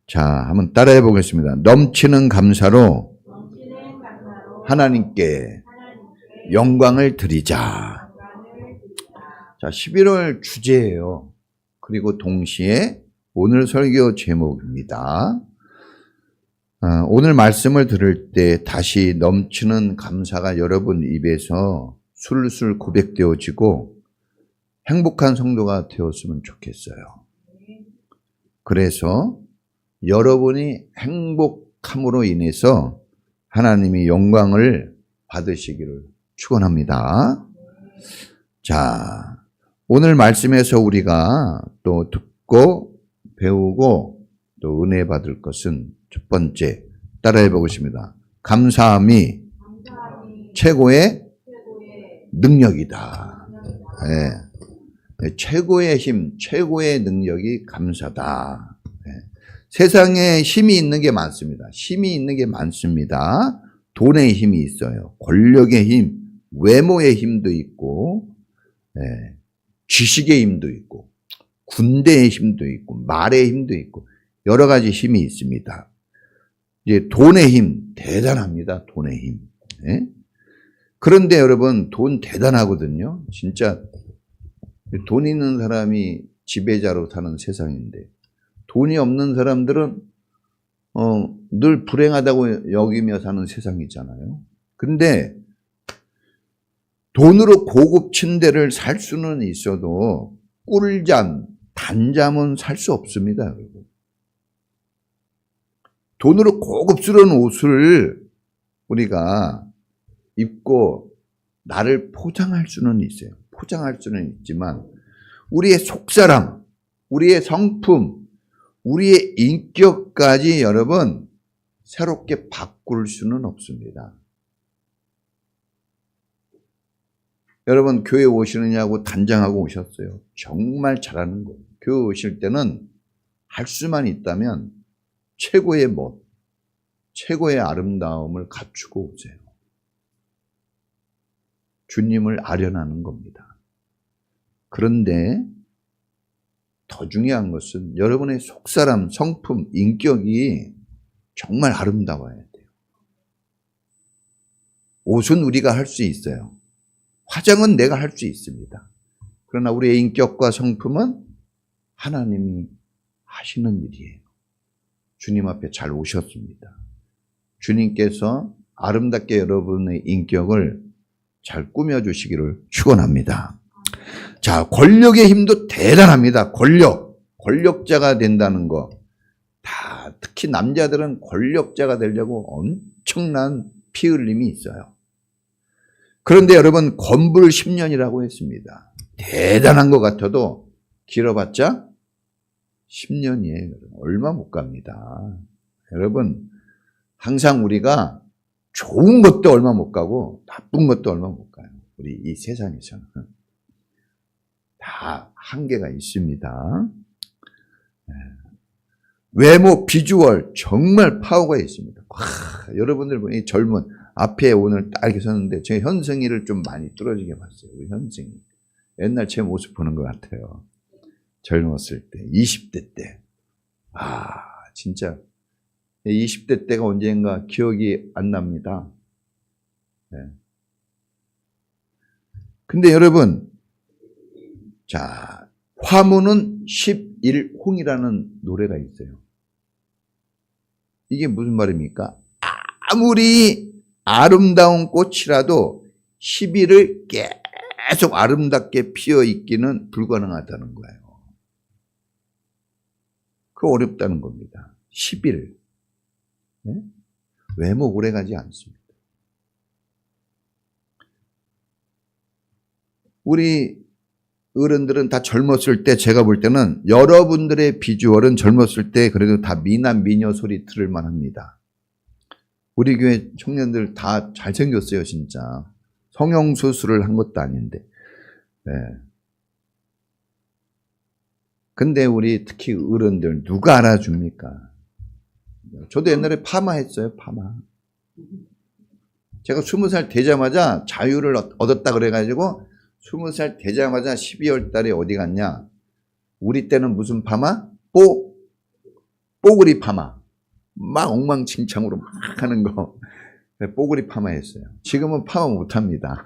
자, 한번 따라해 보겠습니다. 넘치는 감사로 하나님께 영광을 드리자. 자, 11월 주제예요. 그리고 동시에 오늘 설교 제목입니다. 오늘 말씀을 들을 때 다시 넘치는 감사가 여러분 입에서 술술 고백되어지고 행복한 성도가 되었으면 좋겠어요. 그래서 여러분이 행복함으로 인해서 하나님이 영광을 받으시기를 축원합니다. 자, 오늘 말씀에서 우리가 또 듣고 배우고 또 은혜 받을 것은 첫 번째 따라해 보겠습니다. 감사함이 최고의 능력이다. 네. 최고의 힘, 최고의 능력이 감사다. 네. 세상에 힘이 있는 게 많습니다. 힘이 있는 게 많습니다. 돈의 힘이 있어요. 권력의 힘, 외모의 힘도 있고, 네. 지식의 힘도 있고, 군대의 힘도 있고, 말의 힘도 있고, 여러 가지 힘이 있습니다. 이제 돈의 힘, 대단합니다. 돈의 힘. 네? 그런데 여러분, 돈 대단하거든요. 진짜 돈 있는 사람이 지배자로 사는 세상인데, 돈이 없는 사람들은 늘 불행하다고 여기며 사는 세상이잖아요. 근데 돈으로 고급 침대를 살 수는 있어도 꿀잠, 단잠은 살 수 없습니다, 여러분. 돈으로 고급스러운 옷을 우리가 입고 나를 포장할 수는 있어요. 포장할 수는 있지만 우리의 속사람, 우리의 성품, 우리의 인격까지 여러분 새롭게 바꿀 수는 없습니다. 여러분 교회 오시느냐고 단장하고 오셨어요. 정말 잘하는 거예요. 교회 오실 때는 할 수만 있다면 최고의 멋, 최고의 아름다움을 갖추고 오세요. 주님을 아련하는 겁니다. 그런데 더 중요한 것은 여러분의 속사람, 성품, 인격이 정말 아름다워야 돼요. 옷은 우리가 할 수 있어요. 화장은 내가 할 수 있습니다. 그러나 우리의 인격과 성품은 하나님이 하시는 일이에요. 주님 앞에 잘 오셨습니다. 주님께서 아름답게 여러분의 인격을 잘 꾸며주시기를 축원합니다. 자, 권력의 힘도 대단합니다. 권력자가 된다는 거. 다 특히 남자들은 권력자가 되려고 엄청난 피 흘림이 있어요. 그런데 여러분 건불 10년이라고 했습니다. 대단한 것 같아도 길어봤자 10년이에요. 얼마 못 갑니다. 여러분 항상 우리가 좋은 것도 얼마 못 가고 나쁜 것도 얼마 못 가요. 우리 이 세상에서는 다 한계가 있습니다. 외모, 비주얼 정말 파워가 있습니다. 여러분들 보니 젊은 앞에 오늘 딱 이렇게 섰는데 제 현승이를 좀 많이 뚫어지게 봤어요. 우리 현승이 옛날 제 모습 보는 것 같아요. 젊었을 때 20대 때 진짜 20대 때가 언젠가 기억이 안 납니다. 네. 근데 여러분, 자, 화무는 11홍이라는 노래가 있어요. 이게 무슨 말입니까? 아무리 아름다운 꽃이라도 10일을 계속 아름답게 피어 있기는 불가능하다는 거예요. 그거 어렵다는 겁니다. 10일. 네? 외모 오래가지 않습니다. 우리 어른들은 다 젊었을 때 제가 볼 때는 여러분들의 비주얼은 젊었을 때 그래도 다 미남 미녀 소리 들을 만합니다. 우리 교회 청년들 다 잘생겼어요, 진짜. 성형수술을 한 것도 아닌데. 네. 근데 우리 특히 어른들 누가 알아줍니까? 저도 옛날에 파마 했어요, 파마. 제가 20살 되자마자 자유를 얻었다 그래가지고 20살 되자마자 12월 달에 어디 갔냐? 우리 때는 무슨 파마? 뽀글이 파마. 막 엉망진창으로 막 하는 거. 뽀글이 파마 했어요. 지금은 파마 못 합니다.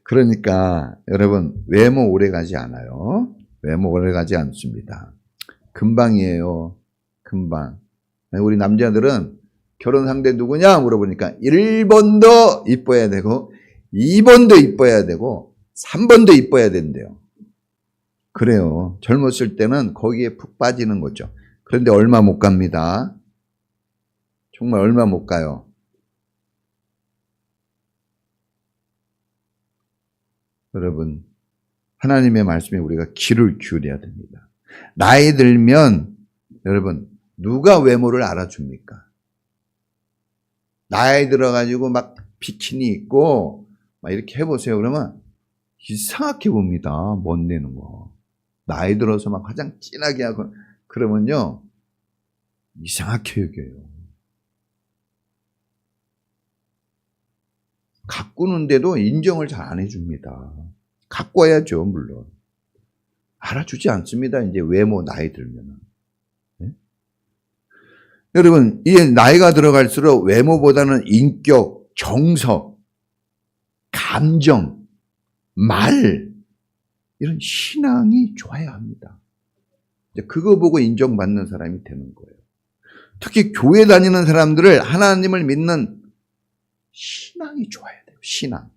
그러니까 여러분, 외모 오래 가지 않아요. 외모 오래 가지 않습니다. 금방이에요. 금방. 우리 남자들은 결혼 상대 누구냐 물어보니까 1번도 이뻐야 되고 2번도 이뻐야 되고 3번도 이뻐야 된대요. 그래요. 젊었을 때는 거기에 푹 빠지는 거죠. 그런데 얼마 못 갑니다. 정말 얼마 못 가요. 여러분, 하나님의 말씀에 우리가 귀를 기울여야 됩니다. 나이 들면 여러분, 누가 외모를 알아줍니까? 나이 들어가지고 막 비키니 입고 막 이렇게 해보세요. 그러면 이상하게 봅니다. 멋내는 거. 나이 들어서 막 화장 진하게 하고 그러면요 이상하게 여겨요. 가꾸는데도 인정을 잘 안 해줍니다. 가꿔야죠, 물론. 알아주지 않습니다. 이제 외모 나이 들면은. 네? 여러분, 이게 나이가 들어갈수록 외모보다는 인격, 정서, 감정, 말, 이런 신앙이 좋아야 합니다. 이제 그거 보고 인정받는 사람이 되는 거예요. 특히 교회 다니는 사람들을 하나님을 믿는 신앙이 좋아야 돼요. 신앙.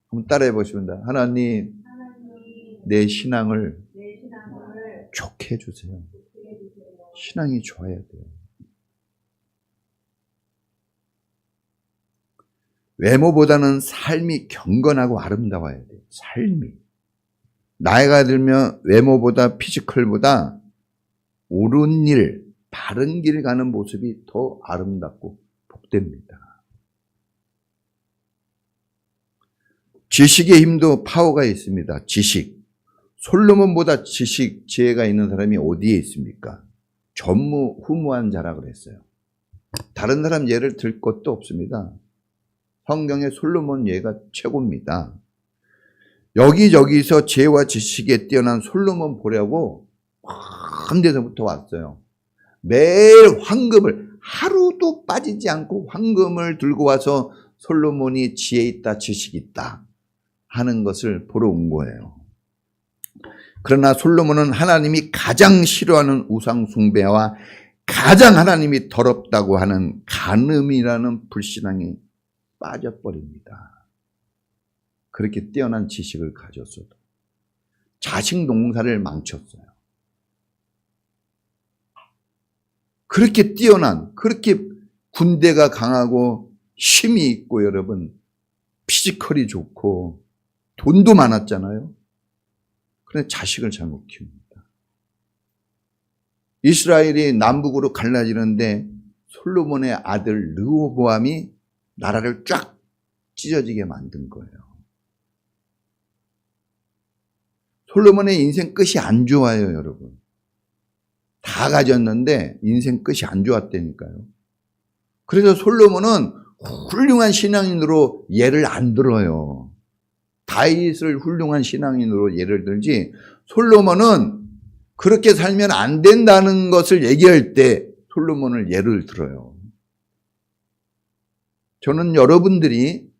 한번 따라해 보시면 하나님, 내 신앙을 좋게 해주세요. 신앙이 좋아야 돼요. 외모보다는 삶이 경건하고 아름다워야 돼요. 삶이. 나이가 들면 외모보다 피지컬보다 옳은 일, 바른 길 가는 모습이 더 아름답고 복됩니다. 지식의 힘도 파워가 있습니다. 지식. 솔로몬보다 지식, 지혜가 있는 사람이 어디에 있습니까? 전무후무한 자라 그랬어요. 다른 사람 예를 들 것도 없습니다. 성경의 솔로몬 예가 최고입니다. 여기저기서 지혜와 지식에 뛰어난 솔로몬 보려고 먼 데서부터 왔어요. 매일 황금을 하루도 빠지지 않고 황금을 들고 와서 솔로몬이 지혜 있다, 지식 있다 하는 것을 보러 온 거예요. 그러나 솔로몬은 하나님이 가장 싫어하는 우상 숭배와 가장 하나님이 더럽다고 하는 간음이라는 불신앙에 빠져버립니다. 그렇게 뛰어난 지식을 가졌어도 자식 농사를 망쳤어요. 그렇게 뛰어난, 그렇게 군대가 강하고 힘이 있고 여러분 피지컬이 좋고 돈도 많았잖아요. 그런데 자식을 잘못 키웁니다. 이스라엘이 남북으로 갈라지는데 솔로몬의 아들 르호보암이 나라를 쫙 찢어지게 만든 거예요. 솔로몬의 인생 끝이 안 좋아요, 여러분. 다 가졌는데 인생 끝이 안 좋았다니까요. 그래서 솔로몬은 훌륭한 신앙인으로 예를 안 들어요. 다윗을 훌륭한 신앙인으로 예를 들지 솔로몬은 그렇게 살면 안 된다는 것을 얘기할 때 솔로몬을 예를 들어요. 저는 여러분들이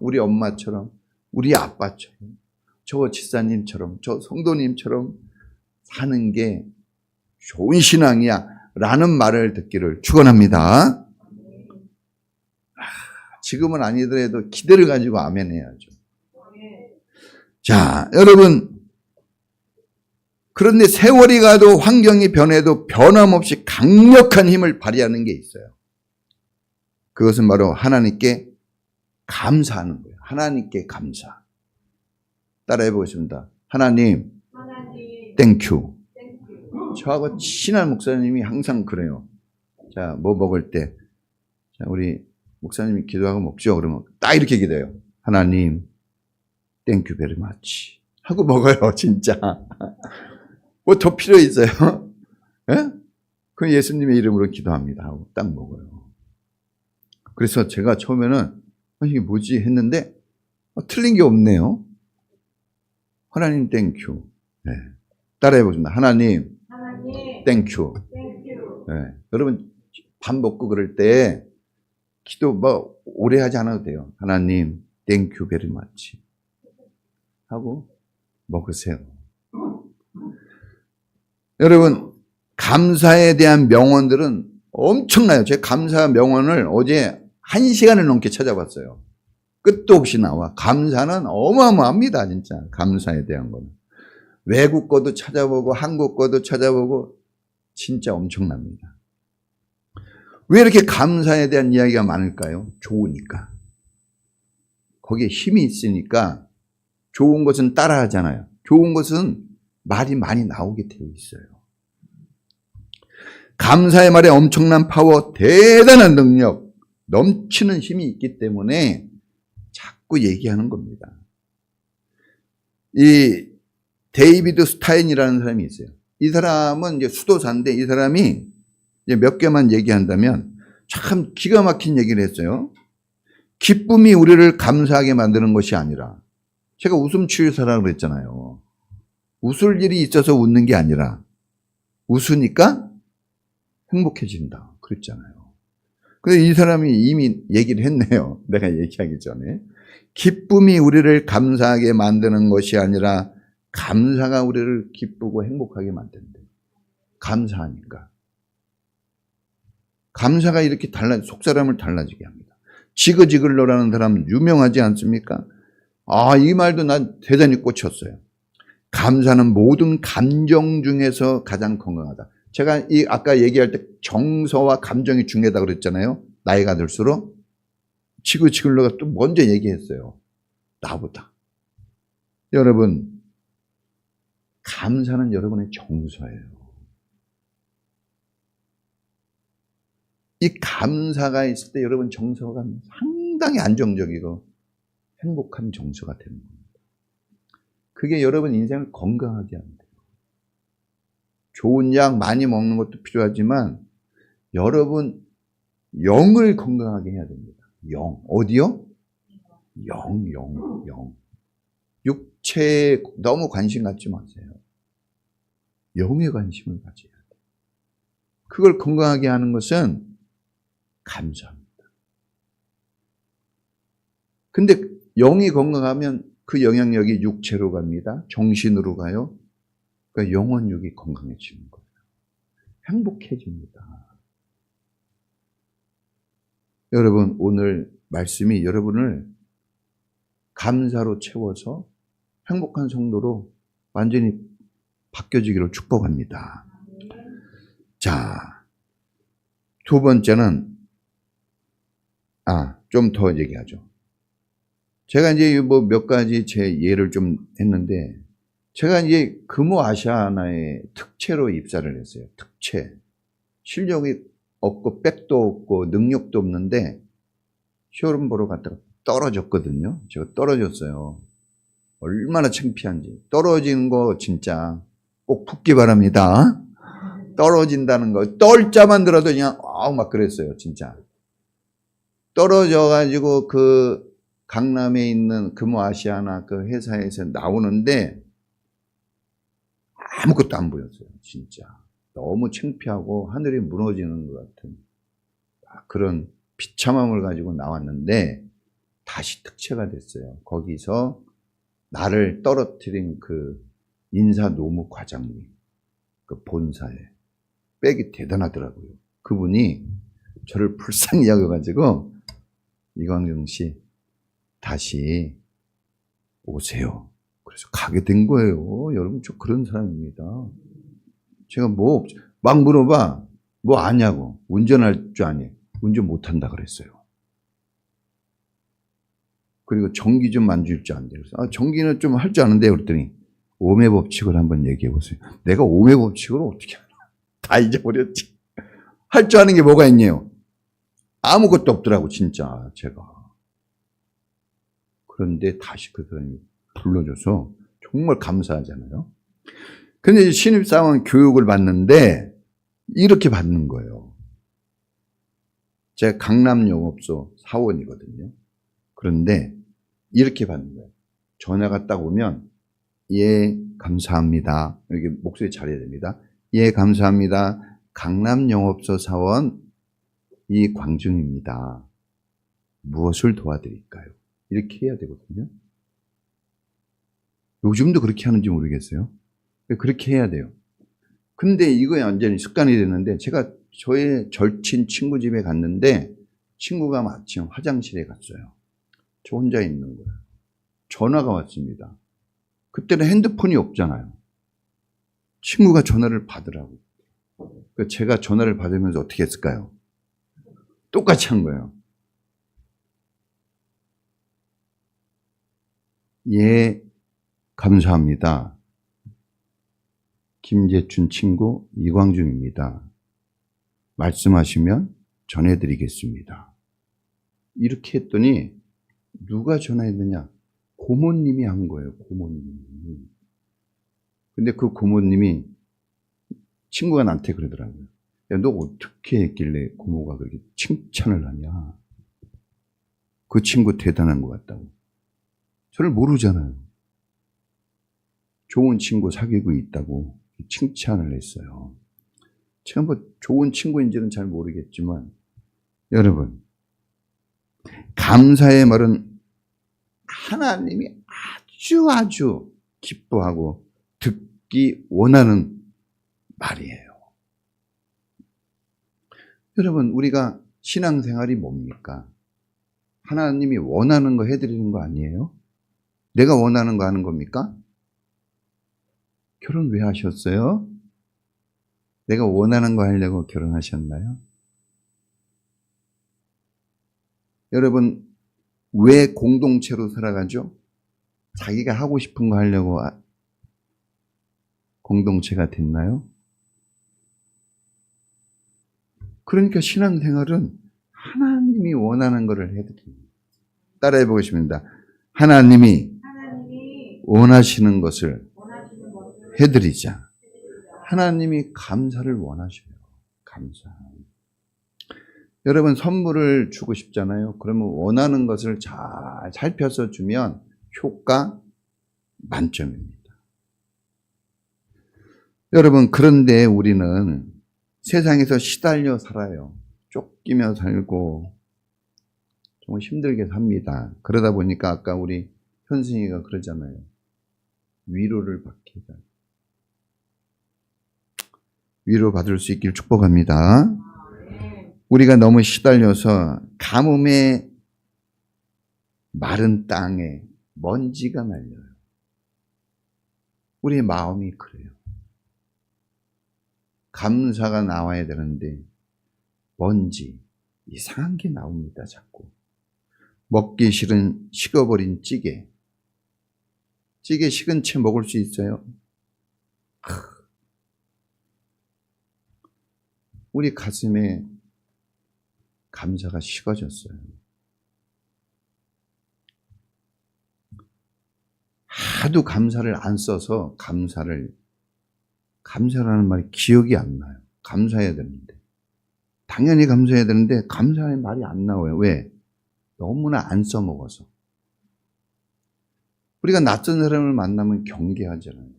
우리 엄마처럼 우리 아빠처럼 저 집사님처럼 저 성도님처럼 사는 게 좋은 신앙이야 라는 말을 듣기를 축원합니다. 지금은 아니더라도 기대를 가지고 아멘 해야죠. 자, 여러분, 그런데 세월이 가도 환경이 변해도 변함없이 강력한 힘을 발휘하는 게 있어요. 그것은 바로 하나님께 감사하는 거예요. 하나님께 감사. 따라해 보겠습니다. 하나님, 땡큐. 저하고 친한 목사님이 항상 그래요. 자, 뭐 먹을 때, 자, 우리 목사님이 기도하고 먹죠. 그러면 딱 이렇게 기도해요. 하나님, 땡큐 베리 마치 하고 먹어요. 진짜. 뭐 더 필요 있어요? 예? 그 예수님의 이름으로 기도합니다 하고 딱 먹어요. 그래서 제가 처음에는 이게 뭐지 했는데 틀린 게 없네요. 하나님 땡큐. 네. 따라해 보겠습니다. 하나님, 하나님, 땡큐. 땡큐. 네. 여러분, 밥 먹고 그럴 때 기도 뭐 오래 하지 않아도 돼요. 하나님, 땡큐 베리 마치 하고 먹으세요. 여러분, 감사에 대한 명언들은 엄청나요. 제가 감사 명언을 어제 1시간을 넘게 찾아봤어요. 끝도 없이 나와. 감사는 어마어마합니다. 진짜 감사에 대한 거는. 외국 거도 찾아보고 한국 거도 찾아보고 진짜 엄청납니다. 왜 이렇게 감사에 대한 이야기가 많을까요? 좋으니까. 거기에 힘이 있으니까 좋은 것은 따라하잖아요. 좋은 것은 말이 많이 나오게 되어 있어요. 감사의 말에 엄청난 파워, 대단한 능력, 넘치는 힘이 있기 때문에 자꾸 얘기하는 겁니다. 이 데이비드 스타인이라는 사람이 있어요. 이 사람은 이제 수도사인데 이 사람이 이제 몇 개만 얘기한다면 참 기가 막힌 얘기를 했어요. 기쁨이 우리를 감사하게 만드는 것이 아니라, 제가 웃음치유사라고 그랬잖아요. 웃을 일이 있어서 웃는 게 아니라 웃으니까 행복해진다 그랬잖아요. 근데 이 사람이 이미 얘기를 했네요. 내가 얘기하기 전에. 기쁨이 우리를 감사하게 만드는 것이 아니라 감사가 우리를 기쁘고 행복하게 만든대. 감사하니까. 감사가 이렇게 속사람을 달라지게 합니다. 지그지글러라는 사람 유명하지 않습니까? 이 말도 난 대단히 꽂혔어요. 감사는 모든 감정 중에서 가장 건강하다. 제가 아까 얘기할 때 정서와 감정이 중요하다고 그랬잖아요. 나이가 들수록. 지그지글러가 또 먼저 얘기했어요. 나보다. 여러분, 감사는 여러분의 정서예요. 이 감사가 있을 때 여러분 정서가 상당히 안정적이고 행복한 정서가 되는 겁니다. 그게 여러분 인생을 건강하게 합니다. 좋은 약 많이 먹는 것도 필요하지만 여러분 영을 건강하게 해야 됩니다. 영. 어디요? 영. 육체에 너무 관심 갖지 마세요. 영에 관심을 가져야 돼요. 그걸 건강하게 하는 것은 감사합니다. 근데 영이 건강하면 그 영향력이 육체로 갑니다. 정신으로 가요. 그러니까 영혼육이 건강해지는 거예요. 행복해집니다. 여러분, 오늘 말씀이 여러분을 감사로 채워서 행복한 성도로 완전히 바뀌어지기를 축복합니다. 자, 두 번째는 좀 더 얘기하죠. 제가 이제 뭐 몇 가지 제 예를 좀 했는데, 제가 이제 금호아시아나의 특채로 입사를 했어요. 특채. 실력이 없고 백도 없고 능력도 없는데 시험 보러 갔다가 떨어졌거든요. 제가 떨어졌어요. 얼마나 창피한지. 떨어지는 거 진짜 꼭 붙기 바랍니다. 떨어진다는 거. 떨자만 들어도 그냥 막 그랬어요. 진짜. 떨어져가지고 그 강남에 있는 금호아시아나 그 회사에서 나오는데 아무것도 안 보였어요. 진짜. 너무 창피하고 하늘이 무너지는 것 같은 그런 비참함을 가지고 나왔는데 다시 특채가 됐어요. 거기서 나를 떨어뜨린 그 인사노무 과장님, 그 본사에 백이 대단하더라고요. 그분이 저를 불쌍히 여겨가지고 이광중 씨 다시 오세요. 그래서 가게 된 거예요. 여러분, 저 그런 사람입니다. 제가 막 물어봐. 뭐 아냐고. 운전할 줄 아니. 운전 못한다 그랬어요. 그리고 전기 좀 만질 줄 안 돼요. 그래서 전기는 좀 할 줄 아는데 그랬더니 오매 법칙을 한번 얘기해 보세요. 내가 오매 법칙을 어떻게 하나. 다 잊어버렸지. 할 줄 아는 게 뭐가 있냐요. 아무것도 없더라고 진짜 제가. 그런데 다시 그 사람이 불러줘서 정말 감사하잖아요. 근데 신입사원 교육을 받는데 이렇게 받는 거예요. 제가 강남영업소 사원이거든요. 그런데 이렇게 받는 거예요. 전화가 딱 오면 얘 감사합니다. 이렇게 목소리 잘해야 됩니다. 예, 감사합니다. 강남 영업소 사원 이광중입니다. 무엇을 도와드릴까요? 이렇게 해야 되거든요. 요즘도 그렇게 하는지 모르겠어요. 그렇게 해야 돼요. 근데 이거에 완전히 습관이 됐는데, 제가 저의 절친 친구 집에 갔는데 친구가 마침 화장실에 갔어요. 저 혼자 있는 거예요. 전화가 왔습니다. 그때는 핸드폰이 없잖아요. 친구가 전화를 받으라고. 제가 전화를 받으면서 어떻게 했을까요? 똑같이 한 거예요. 예, 감사합니다. 김재춘 친구 이광중입니다. 말씀하시면 전해드리겠습니다. 이렇게 했더니 누가 전화했느냐? 고모님이 한 거예요. 고모님이. 근데 그 고모님이 친구가 나한테 그러더라고요. 야, 너 어떻게 했길래 고모가 그렇게 칭찬을 하냐? 그 친구 대단한 것 같다고. 저를 모르잖아요. 좋은 친구 사귀고 있다고 칭찬을 했어요. 제가 뭐 좋은 친구인지는 잘 모르겠지만, 여러분, 감사의 말은 하나님이 아주 기뻐하고 듣기 원하는 말이에요. 여러분, 우리가 신앙생활이 뭡니까? 하나님이 원하는 거 해드리는 거 아니에요? 내가 원하는 거 하는 겁니까? 결혼 왜 하셨어요? 내가 원하는 거 하려고 결혼하셨나요? 여러분, 왜 공동체로 살아가죠? 자기가 하고 싶은 거 하려고 공동체가 됐나요? 그러니까 신앙생활은 하나님이 원하는 것을 해드립니다. 따라해 보겠습니다. 하나님이 원하시는 것을 해드리자. 하나님이 감사를 원하셔요. 감사. 여러분, 선물을 주고 싶잖아요. 그러면 원하는 것을 잘 살펴서 주면 효과 만점입니다. 여러분, 그런데 우리는 세상에서 시달려 살아요. 쫓기며 살고 정말 힘들게 삽니다. 그러다 보니까 아까 우리 현승이가 그러잖아요. 위로를 받기다. 위로 받을 수 있길 축복합니다. 우리가 너무 시달려서 가뭄에 마른 땅에 먼지가 날려요. 우리의 마음이 그래요. 감사가 나와야 되는데 먼지, 이상한 게 나옵니다. 자꾸. 먹기 싫은 식어버린 찌개. 찌개 식은 채 먹을 수 있어요? 우리 가슴에 감사가 식어졌어요. 하도 감사를 안 써서 감사라는 말이 기억이 안 나요. 감사해야 되는데. 당연히 감사해야 되는데 감사의 말이 안 나와요. 왜? 너무나 안 써먹어서. 우리가 낯선 사람을 만나면 경계하잖아요.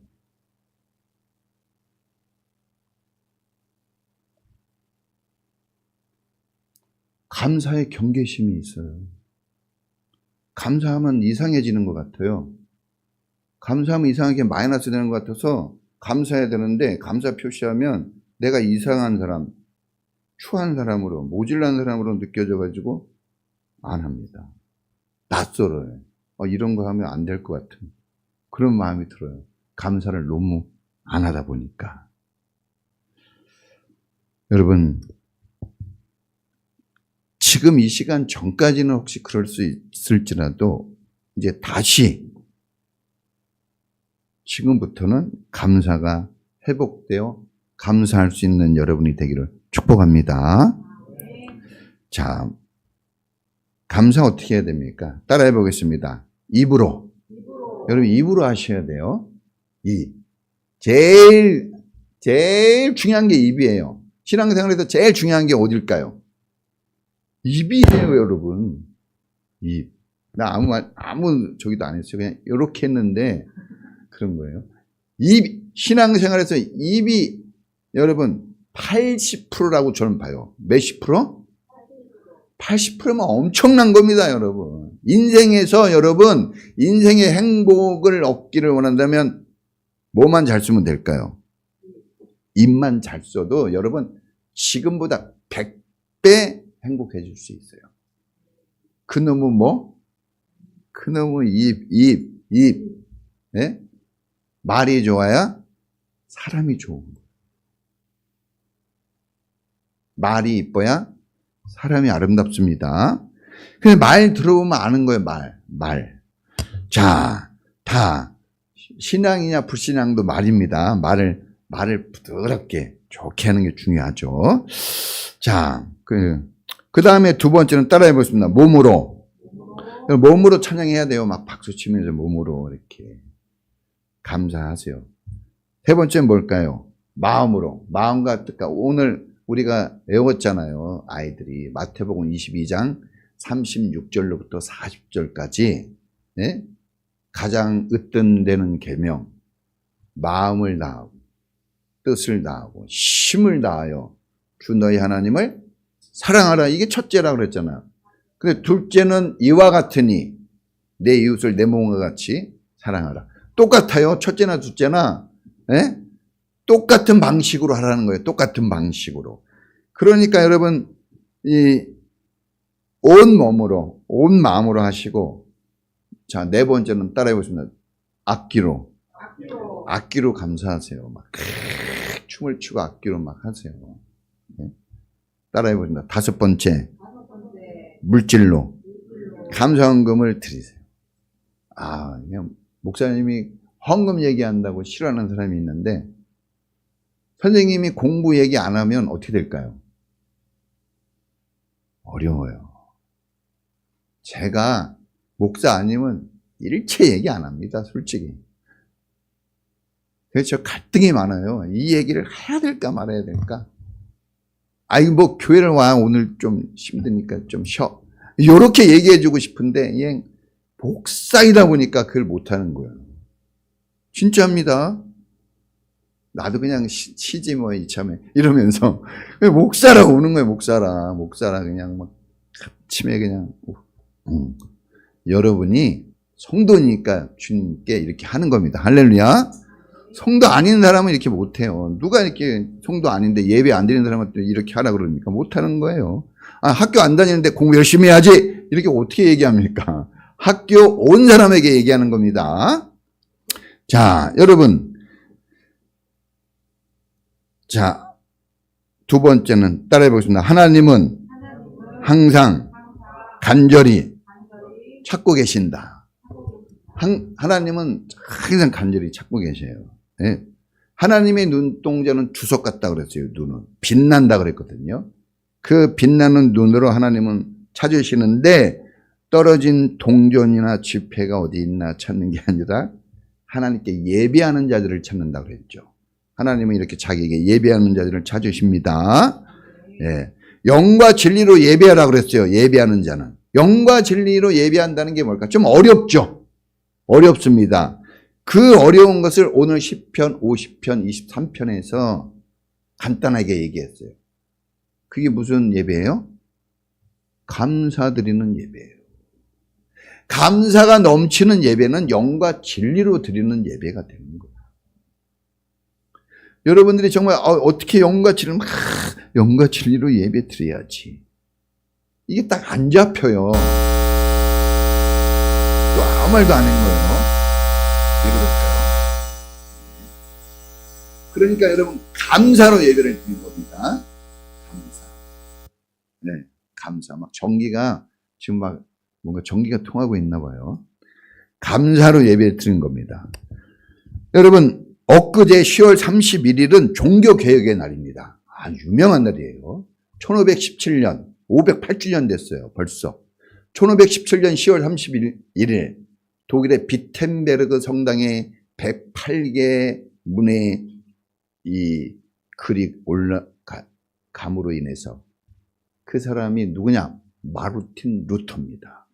감사에 경계심이 있어요. 감사하면 이상해지는 것 같아요. 감사하면 이상하게 마이너스 되는 것 같아서 감사해야 되는데 감사 표시하면 내가 이상한 사람, 추한 사람으로, 모질란 사람으로 느껴져가지고 안 합니다. 낯설어요. 이런 거 하면 안 될 것 같은 그런 마음이 들어요. 감사를 너무 안 하다 보니까. 여러분, 지금 이 시간 전까지는 혹시 그럴 수 있을지라도 이제 다시 지금부터는 감사가 회복되어 감사할 수 있는 여러분이 되기를 축복합니다. 자, 감사 어떻게 해야 됩니까? 따라해 보겠습니다. 입으로. 여러분, 입으로 하셔야 돼요. 제일 중요한 게 입이에요. 신앙생활에서 제일 중요한 게 어딜까요? 입이에요, 여러분. 입. 나 아무 저기도 안 했어요. 그냥 이렇게 했는데 그런 거예요. 신앙생활에서 입이 여러분 80%라고 저는 봐요. 몇십 프로? 80%면 엄청난 겁니다, 여러분. 인생에서 여러분, 인생의 행복을 얻기를 원한다면 뭐만 잘 쓰면 될까요? 입만 잘 써도 여러분 지금보다 100배 행복해질 수 있어요. 그놈의 뭐? 그놈의 입. 네? 말이 좋아야 사람이 좋은 거예요. 말이 이뻐야 사람이 아름답습니다. 근데 말 들어보면 아는 거예요, 말. 자, 다 신앙이냐 불신앙도 말입니다. 말을 부드럽게 좋게 하는 게 중요하죠. 자, 그 다음에 두 번째는 따라해 보겠습니다. 몸으로 찬양해야 돼요. 막 박수 치면서 몸으로 이렇게 감사하세요. 세 번째는 뭘까요? 마음으로. 마음과 뜻과. 오늘 우리가 외웠잖아요. 아이들이 마태복음 22장 36절로부터 40절까지 네? 가장 으뜸되는 계명, 마음을 다하고 뜻을 다하고 힘을 다하여 주 너희 하나님을 사랑하라. 이게 첫째라고 그랬잖아요. 근데 둘째는 이와 같으니 내 이웃을 내 몸과 같이 사랑하라. 똑같아요. 첫째나 둘째나 네? 똑같은 방식으로 하라는 거예요. 똑같은 방식으로. 그러니까 여러분 온 몸으로 온 마음으로 하시고 자, 네 번째는 따라해 보겠습니다. 악기로 감사하세요. 막 춤을 추고 악기로 막 하세요. 네? 따라해 보겠습니다. 다섯 번째 물질로 감사헌금을 드리세요. 그냥 목사님이 헌금 얘기한다고 싫어하는 사람이 있는데 선생님이 공부 얘기 안 하면 어떻게 될까요? 어려워요. 제가 목사 아니면 일체 얘기 안 합니다, 솔직히. 그래서 저 갈등이 많아요. 이 얘기를 해야 될까 말아야 될까? 뭐 교회를 와 오늘 좀 힘드니까 좀 쉬어. 요렇게 얘기해주고 싶은데 얘 목사이다 보니까 그걸 못하는 거예요. 진짜입니다. 나도 그냥 쉬지 뭐 이참에 이러면서 목사라고 우는 거예요. 목사라 그냥 막 아침에 그냥 여러분이 성도니까 주님께 이렇게 하는 겁니다. 할렐루야. 성도 아닌 사람은 이렇게 못해요. 누가 이렇게 성도 아닌데 예배 안 드리는 사람은 또 이렇게 하라 그러니까 못하는 거예요. 학교 안 다니는데 공부 열심히 해야지 이렇게 어떻게 얘기합니까? 학교 온 사람에게 얘기하는 겁니다. 자, 여러분. 자, 두 번째는 따라해 보겠습니다. 하나님은 항상 간절히 찾고 계신다. 하나님은 항상 간절히 찾고 계셔요. 네. 하나님의 눈동자는 주석 같다 그랬어요. 눈은 빛난다 그랬거든요. 그 빛나는 눈으로 하나님은 찾으시는데 떨어진 동전이나 지폐가 어디 있나 찾는 게 아니라 하나님께 예배하는 자들을 찾는다 그랬죠. 하나님은 이렇게 자기에게 예배하는 자들을 찾으십니다. 예. 영과 진리로 예배하라 그랬어요. 예배하는 자는. 영과 진리로 예배한다는 게 뭘까? 좀 어렵죠? 어렵습니다. 그 어려운 것을 오늘 10편, 50편, 23편에서 간단하게 얘기했어요. 그게 무슨 예배예요? 감사드리는 예배예요. 감사가 넘치는 예배는 영과 진리로 드리는 예배가 되는 거예요. 여러분들이 정말 어떻게 영과 진리로 예배 드려야지. 이게 딱 안 잡혀요. 또 아무 말도 안 한 거예요. 왜 그럴까요? 그러니까 여러분 감사로 예배를 드리는 겁니다. 감사. 네, 감사. 막 전기가 지금 막 뭔가 전기가 통하고 있나 봐요. 감사로 예배 드리는 겁니다. 여러분 엊그제 10월 31일은 종교개혁의 날입니다. 유명한 날이에요. 1517년 508주년 됐어요. 벌써 1517년 10월 31일 독일의 비텐베르그 성당에 108개 문의 이 글이 올라감으로 인해서 그 사람이 누구냐? 마르틴 루터입니다.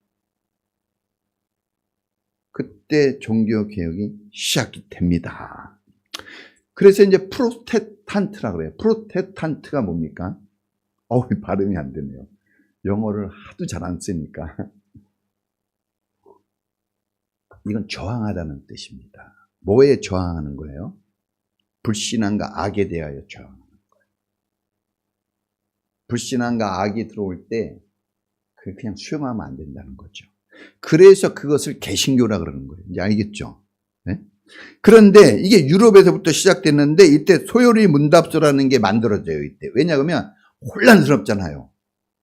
그때 종교개혁이 시작이 됩니다. 그래서 이제 프로테스탄트라 그래요. 프로테스탄트가 뭡니까? 발음이 안 되네요. 영어를 하도 잘 안 쓰니까. 이건 저항하다는 뜻입니다. 뭐에 저항하는 거예요? 불신앙과 악에 대하여 저항하는 거예요. 불신앙과 악이 들어올 때 그냥 수용하면 안 된다는 거죠. 그래서 그것을 개신교라 그러는 거예요. 이제 알겠죠? 네? 그런데 이게 유럽에서부터 시작됐는데 이때 소요리 문답서라는 게 만들어져요. 이때. 왜냐하면 혼란스럽잖아요.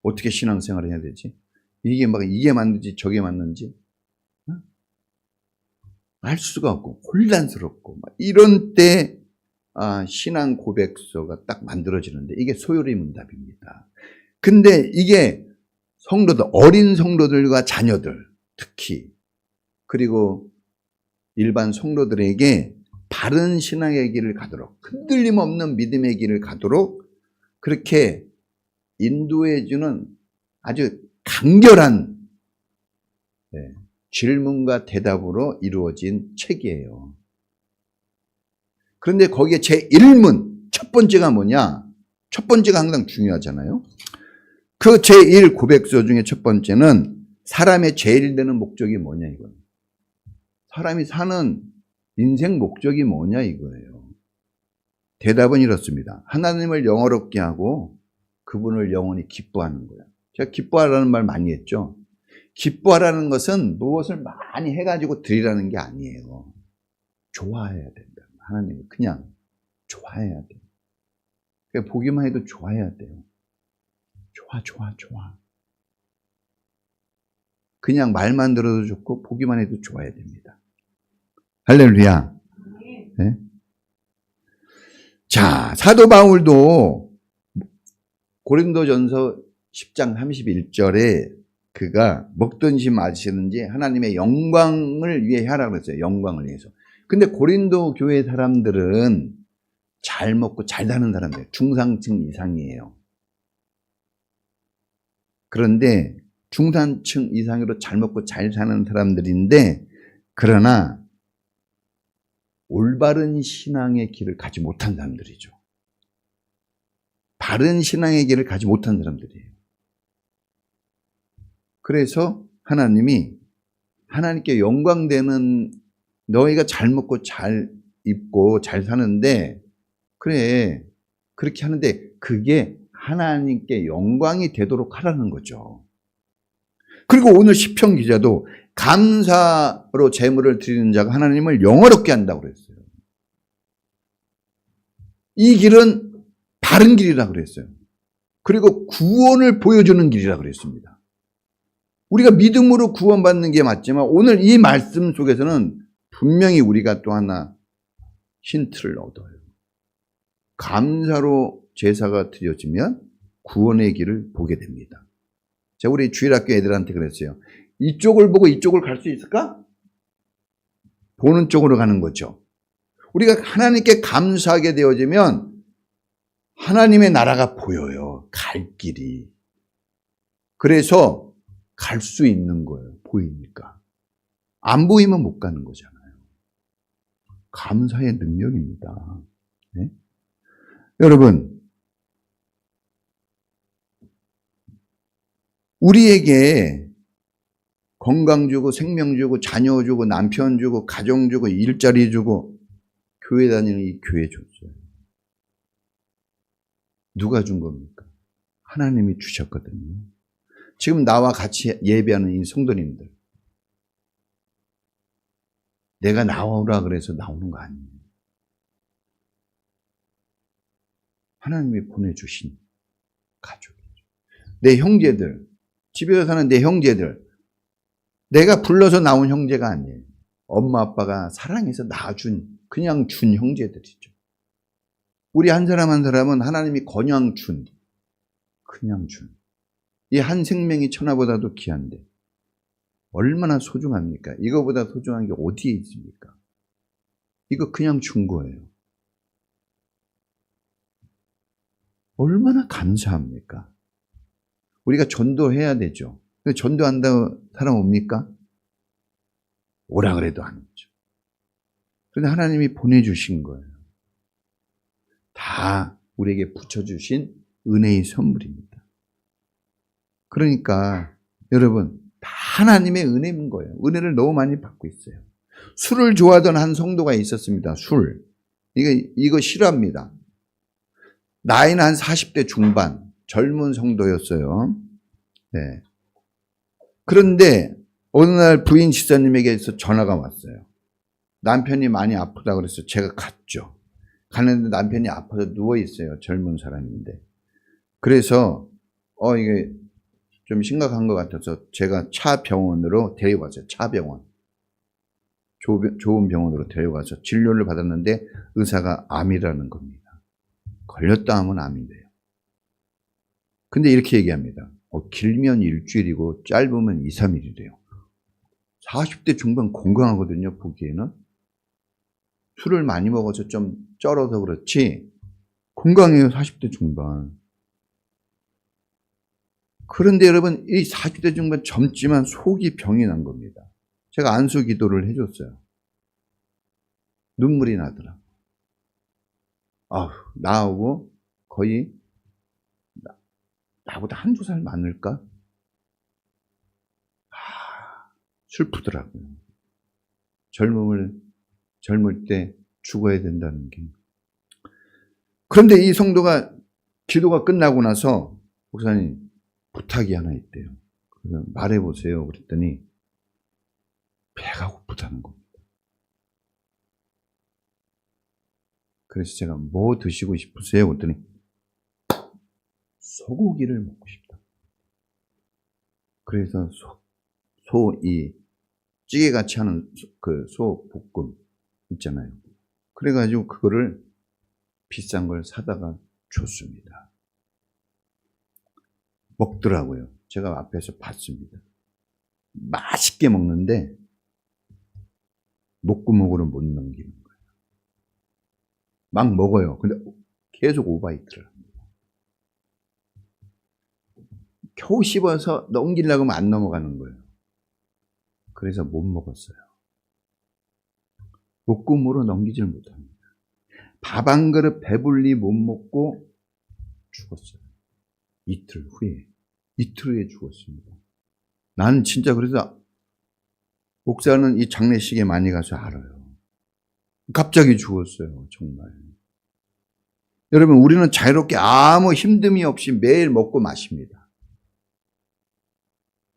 어떻게 신앙생활을 해야 되지? 이게 맞는지 저게 맞는지 알 수가 없고 혼란스럽고 이런 때 신앙 고백서가 딱 만들어지는데 이게 소요리 문답입니다. 근데 이게 성도들, 어린 성도들과 자녀들 특히 그리고 일반 성도들에게 바른 신앙의 길을 가도록 흔들림 없는 믿음의 길을 가도록 그렇게 인도해 주는 아주 간결한 질문과 대답으로 이루어진 책이에요. 그런데 거기에 제1문 첫 번째가 뭐냐? 첫 번째가 항상 중요하잖아요. 그 제1 고백서 중에 첫 번째는 사람의 제일 되는 목적이 뭐냐 이거예요. 사람이 사는 인생 목적이 뭐냐 이거예요. 대답은 이렇습니다. 하나님을 영화롭게 하고 그분을 영원히 기뻐하는 거예요. 제가 기뻐하라는 말 많이 했죠. 기뻐하라는 것은 무엇을 많이 해가지고 드리라는 게 아니에요. 좋아해야 된다. 하나님을 그냥 좋아해야 돼요. 그냥 보기만 해도 좋아해야 돼요. 좋아. 그냥 말만 들어도 좋고 보기만 해도 좋아야 됩니다. 할렐루야. 네? 자, 사도 바울도 고린도전서 10장 31절에 그가 먹든지 마시든지 하나님의 영광을 위해 하라고 그랬어요. 영광을 위해서. 근데 고린도 교회 사람들은 잘 먹고 잘 사는 사람이에요. 중상층 이상이에요. 그런데 중산층 이상으로 잘 먹고 잘 사는 사람들인데 그러나 올바른 신앙의 길을 가지 못한 사람들이죠. 바른 신앙의 길을 가지 못한 사람들이에요. 그래서 하나님이 하나님께 영광되는 너희가 잘 먹고 잘 입고 잘 사는데 그래 그렇게 하는데 그게 하나님께 영광이 되도록 하라는 거죠. 그리고 오늘 시편 기자도 감사로 제물을 드리는 자가 하나님을 영화롭게 한다고 그랬어요. 이 길은 바른 길이라고 그랬어요. 그리고 구원을 보여주는 길이라고 그랬습니다. 우리가 믿음으로 구원받는 게 맞지만 오늘 이 말씀 속에서는 분명히 우리가 또 하나 힌트를 얻어요. 감사로 제사가 드려지면 구원의 길을 보게 됩니다. 제가 우리 주일학교 애들한테 그랬어요. 이쪽을 보고 이쪽을 갈 수 있을까? 보는 쪽으로 가는 거죠. 우리가 하나님께 감사하게 되어지면 하나님의 나라가 보여요. 갈 길이. 그래서 갈 수 있는 거예요. 보이니까. 안 보이면 못 가는 거잖아요. 감사의 능력입니다. 네? 여러분, 우리에게 건강 주고 생명 주고 자녀 주고 남편 주고 가정 주고 일자리 주고 교회 다니는 이 교회 줬어요. 누가 준 겁니까? 하나님이 주셨거든요. 지금 나와 같이 예배하는 이 성도님들 내가 나오라 그래서 나오는 거 아니에요. 하나님이 보내주신 가족이죠. 내 형제들, 집에서 사는 내 형제들, 내가 불러서 나온 형제가 아니에요. 엄마 아빠가 사랑해서 낳아준 그냥 준 형제들이죠. 우리 한 사람 한 사람은 하나님이 그냥 준 이 한 생명이 천하보다도 귀한데 얼마나 소중합니까? 이거보다 소중한 게 어디에 있습니까? 이거 그냥 준 거예요. 얼마나 감사합니까? 우리가 전도해야 되죠. 근데 전도한다고 사람 옵니까? 오라 그래도 안 오죠. 그런데 하나님이 보내주신 거예요. 다 우리에게 붙여주신 은혜의 선물입니다. 그러니까 여러분, 다 하나님의 은혜인 거예요. 은혜를 너무 많이 받고 있어요. 술을 좋아하던 한 성도가 있었습니다. 술. 이거 싫어합니다. 나이는 한 40대 중반, 젊은 성도였어요. 네. 그런데 어느 날 부인 집사님에게서 전화가 왔어요. 남편이 많이 아프다 그래서 제가 갔죠. 가는데 남편이 아파서 누워 있어요. 젊은 사람인데. 그래서 이게 좀 심각한 것 같아서 제가 차 병원으로 데려갔어요. 차 병원. 좋은 병원으로 데려가서 진료를 받았는데 의사가 암이라는 겁니다. 걸렸다 하면 암이래요. 근데 이렇게 얘기합니다. 길면 일주일이고 짧으면 2, 3일이래요. 40대 중반 건강하거든요, 보기에는. 술을 많이 먹어서 좀 쩔어서 그렇지 건강해요, 40대 중반. 그런데 여러분, 이 40대 중반 젊지만 속이 병이 난 겁니다. 제가 안수 기도를 해줬어요. 눈물이 나더라. 나하고 거의 나보다 한두 살 많을까? 슬프더라고요. 젊을 때 죽어야 된다는 게. 그런데 이 성도가 기도가 끝나고 나서 목사님 부탁이 하나 있대요. 그래서 말해보세요. 그랬더니 배가 고프다는 겁니다. 그래서 제가 뭐 드시고 싶으세요? 그랬더니 소고기를 먹고 싶다. 그래서 이 찌개같이 하는 그 소 볶음 있잖아요. 그래가지고 그거를 비싼 걸 사다가 줬습니다. 먹더라고요. 제가 앞에서 봤습니다. 맛있게 먹는데 목구멍으로 못 넘기는 거예요. 막 먹어요. 근데 계속 오바이트를 합니다. 겨우 씹어서 넘기려고 하면 안 넘어가는 거예요. 그래서 못 먹었어요. 목구멍으로 넘기질 못합니다. 밥 한 그릇 배불리 못 먹고 죽었어요. 이틀 후에 죽었습니다. 나는 진짜 그래서 목사는 이 장례식에 많이 가서 알아요. 갑자기 죽었어요. 정말. 여러분, 우리는 자유롭게 아무 힘듦이 없이 매일 먹고 마십니다.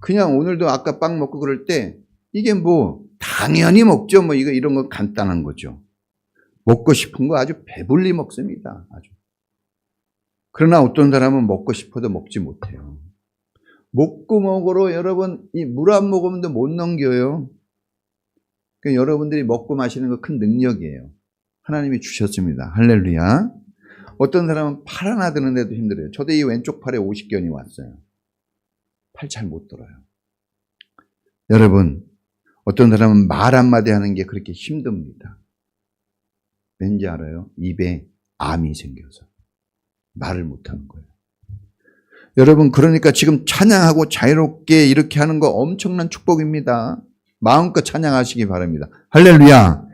그냥 오늘도 아까 빵 먹고 그럴 때 이게 뭐 당연히 먹죠. 뭐 이런 건 간단한 거죠. 먹고 싶은 거 아주 배불리 먹습니다. 아주. 그러나 어떤 사람은 먹고 싶어도 먹지 못해요. 목구멍으로 여러분 이 물 한 모금도 못 넘겨요. 그러니까 여러분들이 먹고 마시는 거 큰 능력이에요. 하나님이 주셨습니다. 할렐루야. 어떤 사람은 팔 하나 드는데도 힘들어요. 저도 이 왼쪽 팔에 50견이 왔어요. 팔 잘 못 들어요. 여러분, 어떤 사람은 말 한마디 하는 게 그렇게 힘듭니다. 왠지 알아요? 입에 암이 생겨서 말을 못하는 거예요. 여러분, 그러니까 지금 찬양하고 자유롭게 이렇게 하는 거 엄청난 축복입니다. 마음껏 찬양하시기 바랍니다. 할렐루야.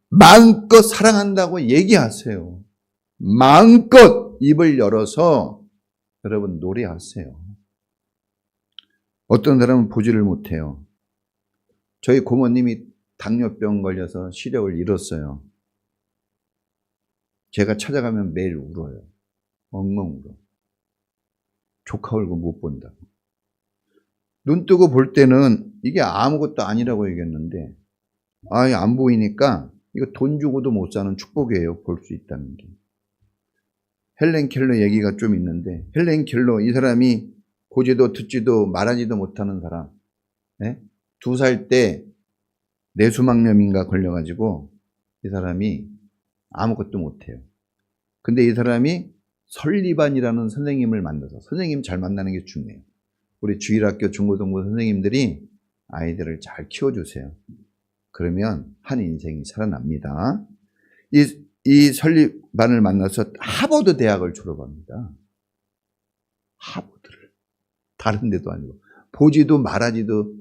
마음껏 사랑한다고 얘기하세요. 마음껏 입을 열어서 여러분 노래하세요. 어떤 사람은 보지를 못해요. 저희 고모님이 당뇨병 걸려서 시력을 잃었어요. 제가 찾아가면 매일 울어요. 엉엉 울어. 조카 얼굴 못 본다고. 눈 뜨고 볼 때는 이게 아무것도 아니라고 얘기했는데 안 보이니까 이거 돈 주고도 못 사는 축복이에요. 볼 수 있다는 게. 헬렌 켈러 얘기가 좀 있는데 헬렌 켈러 이 사람이 보지도 듣지도 말하지도 못하는 사람. 2살 때 뇌수막염인가 걸려가지고 이 사람이 아무것도 못해요. 근데 이 사람이 설리반이라는 선생님을 만나서 선생님 잘 만나는 게 중요해요. 우리 주일학교 중고등부 선생님들이 아이들을 잘 키워주세요. 그러면 한 인생이 살아납니다. 이 설리반을 만나서 하버드 대학을 졸업합니다. 하버드를. 다른 데도 아니고 보지도 말하지도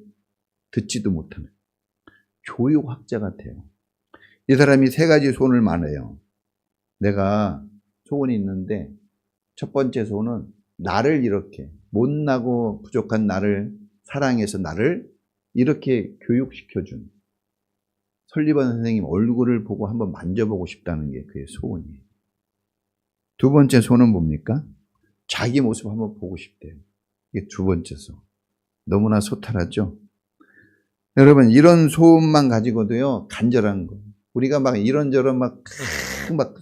듣지도 못하는 교육학자 같아요. 이 사람이 3가지 소원을 말해요. 내가 소원이 있는데 첫 번째 소원은 나를 이렇게 못나고 부족한 나를 사랑해서 나를 이렇게 교육시켜준 설리반 선생님 얼굴을 보고 한번 만져보고 싶다는 게 그의 소원이에요. 두 번째 소원은 뭡니까? 자기 모습 한번 보고 싶대요. 이게 두 번째 소원. 너무나 소탈하죠? 여러분, 이런 소원만 가지고도요, 간절한 거. 우리가 막 이런저런 막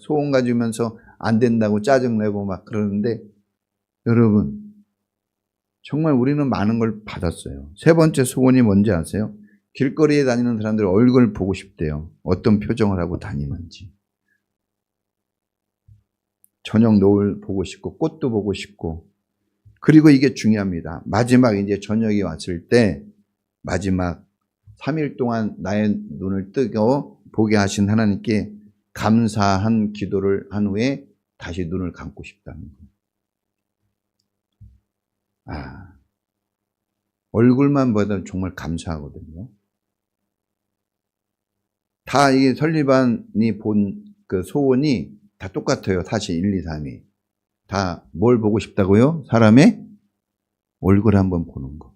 소원 가지면서 안 된다고 짜증내고 막 그러는데, 여러분, 정말 우리는 많은 걸 받았어요. 세 번째 소원이 뭔지 아세요? 길거리에 다니는 사람들 얼굴 보고 싶대요. 어떤 표정을 하고 다니는지. 저녁 노을 보고 싶고, 꽃도 보고 싶고, 그리고 이게 중요합니다. 마지막 이제 저녁이 왔을 때, 마지막 3일 동안 나의 눈을 뜨고 보게 하신 하나님께 감사한 기도를 한 후에 다시 눈을 감고 싶다는 거예요. 얼굴만 봐도 정말 감사하거든요. 다 이게 설리반이 본 그 소원이 다 똑같아요. 사실 1, 2, 3이. 다 뭘 보고 싶다고요? 사람의 얼굴 한번 보는 거.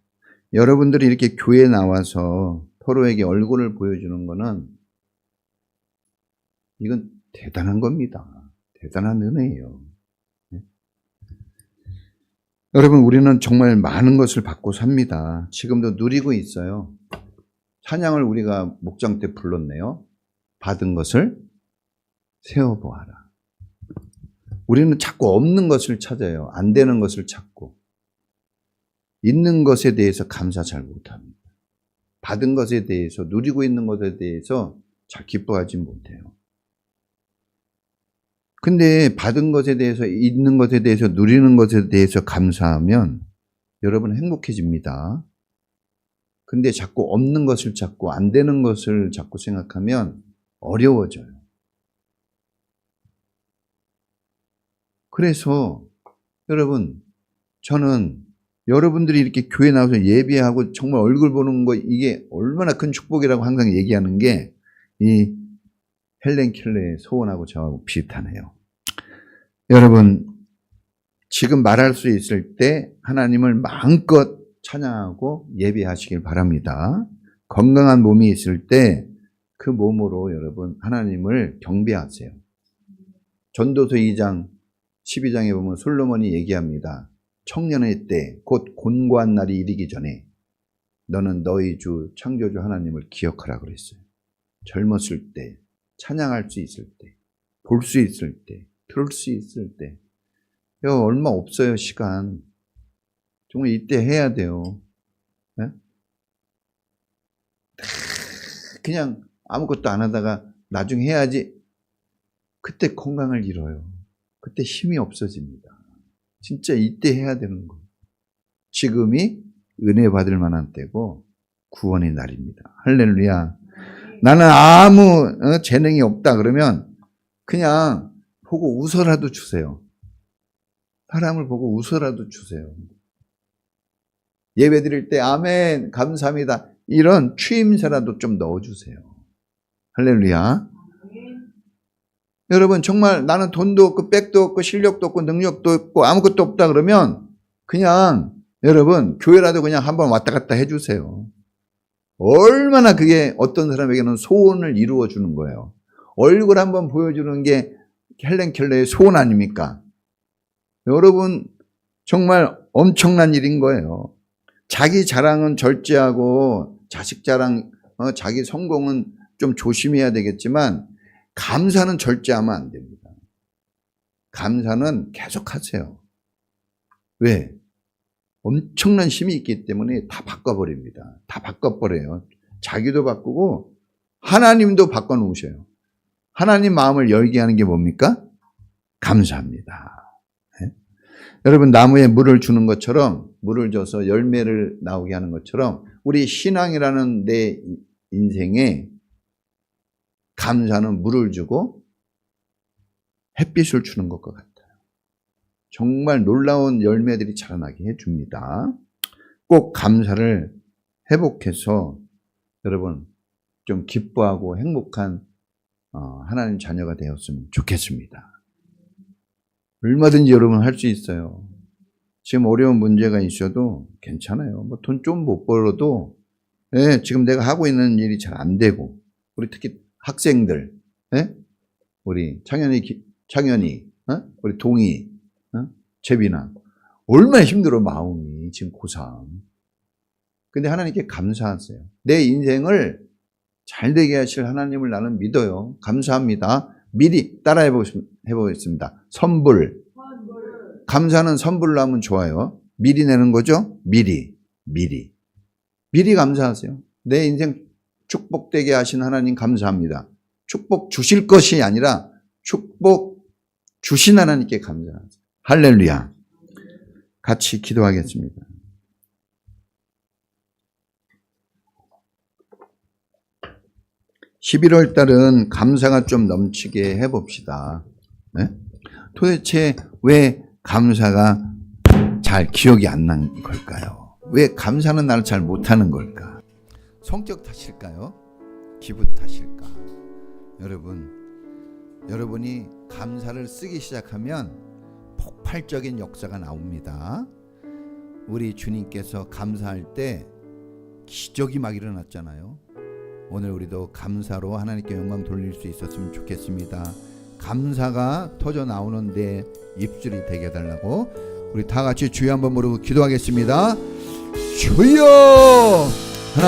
여러분들이 이렇게 교회에 나와서 서로에게 얼굴을 보여주는 거는 이건 대단한 겁니다. 대단한 은혜예요. 여러분, 우리는 정말 많은 것을 받고 삽니다. 지금도 누리고 있어요. 찬양을 우리가 목장 때 불렀네요. 받은 것을 세어보아라. 우리는 자꾸 없는 것을 찾아요. 안 되는 것을 찾고. 있는 것에 대해서 감사 잘 못합니다. 받은 것에 대해서, 누리고 있는 것에 대해서 잘 기뻐하지 못해요. 근데 받은 것에 대해서, 있는 것에 대해서, 누리는 것에 대해서 감사하면 여러분 행복해집니다. 근데 자꾸 없는 것을 찾고 안 되는 것을 자꾸 생각하면 어려워져요. 그래서 여러분, 저는 여러분들이 이렇게 교회 나와서 예배하고 정말 얼굴 보는 거 이게 얼마나 큰 축복이라고 항상 얘기하는 게 이 헬렌 켈러의 소원하고 저하고 비슷하네요. 여러분, 지금 말할 수 있을 때 하나님을 마음껏 찬양하고 예배하시길 바랍니다. 건강한 몸이 있을 때 그 몸으로 여러분 하나님을 경배하세요. 전도서 2장 12장에 보면 솔로몬이 얘기합니다. 청년의 때 곧 곤고한 날이 이르기 전에 너는 너희 주 창조주 하나님을 기억하라 그랬어요. 젊었을 때, 찬양할 수 있을 때, 볼 수 있을 때, 들을 수 있을 때. 얼마 없어요, 시간. 정말 이때 해야 돼요. 네? 그냥 아무것도 안 하다가 나중에 해야지. 그때 건강을 잃어요. 그때 힘이 없어집니다. 진짜 이때 해야 되는 거예요. 지금이 은혜 받을 만한 때고 구원의 날입니다. 할렐루야. 나는 아무 재능이 없다 그러면 그냥 보고 웃어라도 주세요. 사람을 보고 웃어라도 주세요. 예배 드릴 때 아멘 감사합니다. 이런 추임새라도 좀 넣어주세요. 할렐루야. 여러분 정말 나는 돈도 없고 백도 없고 실력도 없고 능력도 없고 아무것도 없다 그러면 그냥 여러분 교회라도 그냥 한번 왔다 갔다 해주세요. 얼마나 그게 어떤 사람에게는 소원을 이루어 주는 거예요. 얼굴 한번 보여주는 게 헬렌 켈러의 소원 아닙니까? 여러분 정말 엄청난 일인 거예요. 자기 자랑은 절제하고 자식 자랑, 자기 성공은 좀 조심해야 되겠지만 감사는 절제하면 안 됩니다. 감사는 계속 하세요. 왜? 엄청난 힘이 있기 때문에 다 바꿔버립니다. 다 바꿔버려요. 자기도 바꾸고 하나님도 바꿔놓으셔요. 하나님 마음을 열게 하는 게 뭡니까? 감사합니다. 네? 여러분 나무에 물을 주는 것처럼 물을 줘서 열매를 나오게 하는 것처럼 우리 신앙이라는 내 인생에 감사는 물을 주고 햇빛을 주는 것과 같아요. 정말 놀라운 열매들이 자라나게 해줍니다. 꼭 감사를 회복해서 여러분 좀 기뻐하고 행복한 하나님 자녀가 되었으면 좋겠습니다. 얼마든지 여러분 할 수 있어요. 지금 어려운 문제가 있어도 괜찮아요. 뭐 돈 좀 못 벌어도 예, 지금 내가 하고 있는 일이 잘 안 되고 우리 특히 학생들 예? 우리 창현이 우리 동희 재빈아 얼마나 힘들어 마음이 지금 고3. 근데 하나님께 감사하세요. 내 인생을 잘 되게 하실 하나님을 나는 믿어요. 감사합니다. 미리 따라해 보겠습니다. 선불. 감사는 선불로 하면 좋아요. 미리 내는 거죠? 미리 감사하세요. 내 인생 축복되게 하신 하나님 감사합니다. 축복 주실 것이 아니라 축복 주신 하나님께 감사하세요. 할렐루야. 같이 기도하겠습니다. (11월) 달은 감사가 좀 넘치게 해봅시다. 네? 도대체 왜 감사가 잘 기억이 안 난 걸까요? 왜 감사는 나를 잘 못하는 걸까? 성격 탓일까요? 기분 탓일까? 여러분이 감사를 쓰기 시작하면 폭발적인 역사가 나옵니다. 우리 주님께서 감사할 때 기적이 막 일어났잖아요. 오늘 우리도 감사로 하나님께 영광 돌릴 수 있었으면 좋겠습니다. 감사가 터져 나오는 내 입술이 되게 해달라고 우리 다 같이 주여 한번 부르고 기도하겠습니다. 주여!